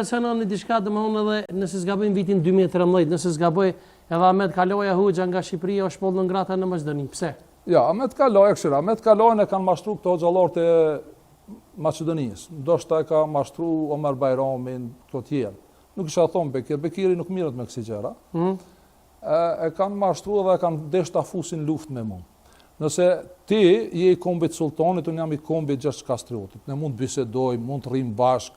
Në diçka domthonë edhe nëse zgabojmë vitin 2013, nëse zgaboj edhe Ahmet Kaloja Hoxha nga Shqipëria është shpoll në ngrata në Maqedoni. Pse? Ja, Ahmet Kaloja këshira. Ahmet Kalojën e kanë mashtru këto xhallarët e Maqedonisë. Ndoshta e ka mashtru Omer Bajramin, këto tjerë. Nuk isha thonë Bekir, Bekiri nuk mirët me kësi gjëra. E kanë mashtru dhe e kanë desh ta fusin luftë me mua. Nëse ti je i kombit sultanit, unë jam i kombit Gjergj Kastriotit. Ne mund të bisedojmë, mund të rrim bashkë,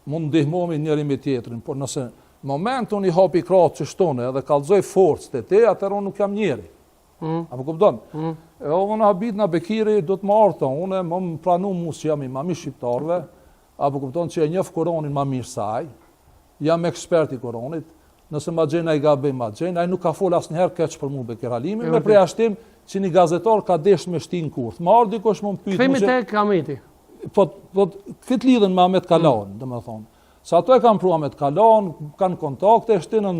mund ndihmohemi njëri me tjetrin, por nëse moment unë i hapi kratë që shtone edhe kallëzoj forcë të te, atëherë unë nuk jam njeri. Apo kupton? Unë habit në Bekiri do të më arto, unë më pranu mu që jam imam i shqiptarve, apo kupton që e njeh Kur'anin më mirë se ai, jam ekspert i Kur'anit, nëse ma gjenë ai gabim ma gjenë, ai nuk ka fol asnjëherë keq për mua Bekir Halimi, me përjashtim që një gazetar ka desh me shtin kurth. Ma ardhi dikush më pyet. Kthehemi tek Ahmeti. Po këtë lidhen me Ahmet Kaloën, domethënë. Sa ato e kanë pru Ahmet Kaloën, kanë kontakte, shtinën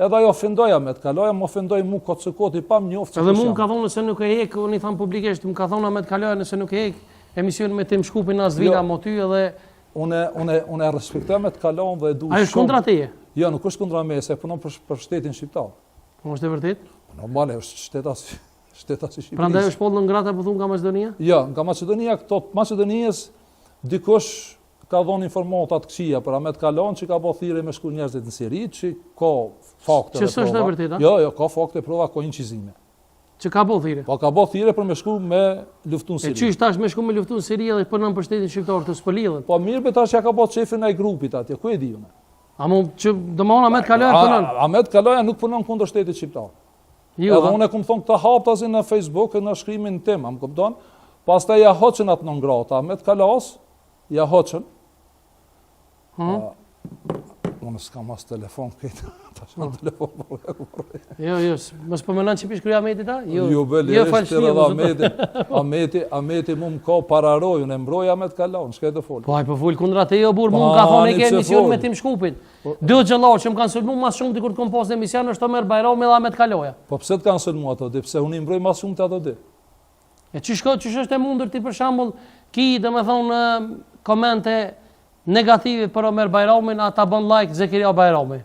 edhe ajo ofendoi Ahmet Kaloja, më ofendoi mua kocëkoti pa më njoftë. Edhe mua ka thonë se nuk e hek, unë i tham publikisht, më ka thonë Ahmet Kaloja nëse nuk e hek emisionin me Tim Shkupin as vina mo ty edhe unë e respektoj Ahmet Kaloën dhe e dua shumë. Ai është kundra teje? Jo, nuk është kundra meje, se punon për shtetin shqiptar. Është e vërtet? Normale është shteti Shqipërisë. Prandaj është shpoll në ngrata po thon nga Maqedonia? Jo, nga Maqedonia këto Maqedonisë dikush ka dhënë informata të këqija për Ahmet Kaloën që ka bërë thirrje me shku njerëzit në Siri, që ka fakte dhe prova. Që është e vërtetë? Jo, ka fakte prova, ka incizime. Që ka bërë thirrje? Po ka bërë thirrje për me shku me luftun Siri. E çish tash me shku me luftun Siri edhe punon për shtetin shqiptar të spolidhen? Po mirë, be tash ja ka bërë shefin ai grupit atje, ku e di unë. A mund që domon Ahmet Kaloja punon? Ahmet Kaloja nuk punon kundër shtetit shqiptar. Jo, edhe unë e kum thonë këta haptazi në Facebook e në shkrimin tim, më kupton? Pastaj ja hoqën atë në ngrata, Ahmet Kalas, ja hoqën. Unë s'kam as telefon këtë, tash në telefon. Jo, mos po mendon që pish krya Ahmetit ta? Jo, belerisht edhe Ahmeti mu më ka pararoj, unë e mbroj Ahmet Kalaun, s'ka të fol. Po ai po fol kundra te jo burr, mu ka thonë ke emision me Tim Shkupin. Dy xhallar që më kanë sulmuar më shumë dikur të kom pas emision është Omer Bajrami dhe Ahmet Kaloja. Po pse të kanë sulmuar ato ditë? Pse unë i mbroj më shumë të ato ditë? E çish është e mundur ti për shembull ki domethënë komente negative për Omer Bajramin, ata bën like Zekiria Bajrami.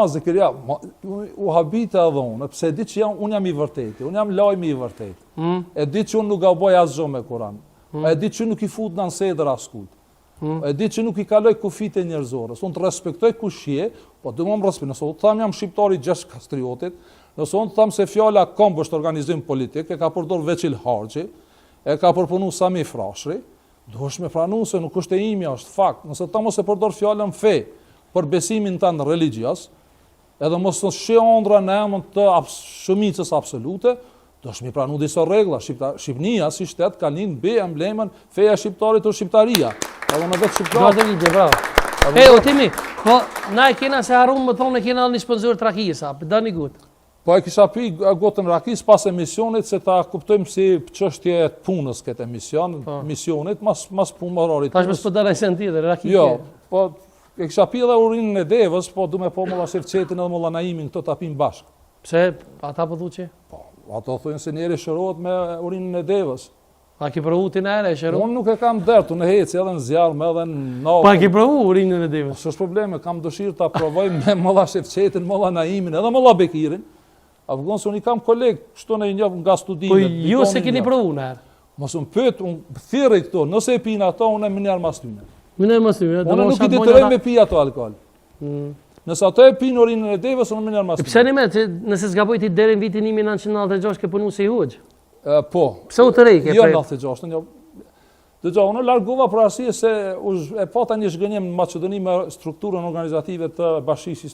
Zekiria, u habita edhe unë, pse di që unë jam i vërtetë, unë jam lajmi i vërtetë. E di që unë nuk gaboj asgjë me Kur'an. E di që nuk i fut në sedër askujt. E di që nuk i kaloj kufite njerëzore. Unë të respektoj kush je, po do më respektoj. Nëse unë tham jam shqiptari Gjergj Kastriotit, nëse unë tham se fjala komb është organizim politik, e ka përdor Veçil Harxhi, e ka përpunu Sami Frashri, duhesh me pranu se nuk është e imja, është fakt. Nëse ta mos e përdor fjalën fe për besimin tanë religios, edhe mos të shëndra në emën të shumicës absolute, do shmi pranu disa regla. Shqipnia si shtet ka lind be emblemën feja shqiptarit o shqiptaria. Edhe në vetë shqiptar. O Timi, po na e kena se harun më thonë e kena një sponsor Trakisa, dani gut. Po e kisha pi gotën Rakis pas emisionit se ta kuptojmë si çështje të punës këtë emision, misionit mas punërorit. Tash mos po dalë sen tjetër Rakis. Jo, po e kisha pi edhe urinën e devës, po du me po molla Shevçetin edhe molla Naimin këto ta pim bashkë. Pse ata po thuçi? Po, ato thonë se njeri shërohet me urinën e devës. A ki provu ti në shërohet? Unë nuk e kam dert, unë heci edhe në zjarm, edhe në navë. Pa ki provu urinën e devës? S'është probleme, kam dëshirë ta provoj me molla Shevçetin, molla Naimin, edhe molla Bekirin. Afgjonë se unë i kam kolegë, kështu në i njëvë nga studimet. Po ju se keni provu në herë? Mos unë pëtë, unë thirë i këto, nëse e pinë ato, unë e minjarë mas tyne. Minjarë mas tyne? Unë nuk i detyroj me pi ato alkohol. Nëse ato e pinë urinën e devës, unë minjarë mas tyne. Pse një me, nëse s'gaboj ti deri në vitin 1996 ke punu se i Hoxh? Po. Pse u të rejke? Jo 96, dëgjo, unë largova për arsye se e pata një zhgënjem në Maqedoni me strukturën organizative të Bashkisë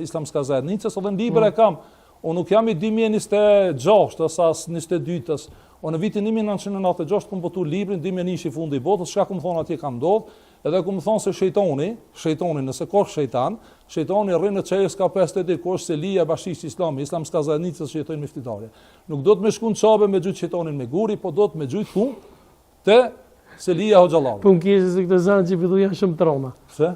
Islamske Zajednicës, edhe në libër e kam. Unë nuk jam i 2026, as 22-ës. Unë në vitin 1996 këmë botu librin, 2001 i fundi i botës, shka këmë thonë atje kam ndodhë, edhe këmë thonë se shejtoni, nëse ka shejtani rrinë në qejës ka 50 ditë, ku është Selia Bashkisë Islami, Islamska Zajednicës që jetojnë miftitarje. Nuk do të me shku në qabe me gjujtë shejtonin me guri, po do të me gjujtë punë të Selia Hoxhallahu. Punë kishë se këtë zanë që fillu janë shumë troma. Pse?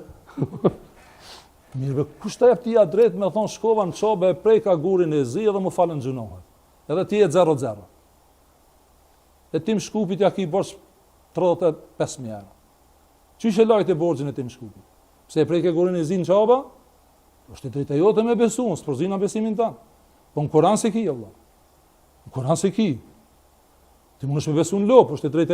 Mirë, kush të jep tia drejt me thonë shkova në qabe e prej ka gurin e zi edhe më falën gjënohet. Edhe ti e 0-0. E Tim Shkupit ja ki borç 35.000 euro. Qysh e lajt e borxhin e Tim Shkupit? Pse e preke gurin e zinë qaba? Është e drejta jote me besu, s'përzina besimin tanë. Po në Koran se ki, Allah. Në Koran se ki. Ti mund është me besu në lopë, është e drejta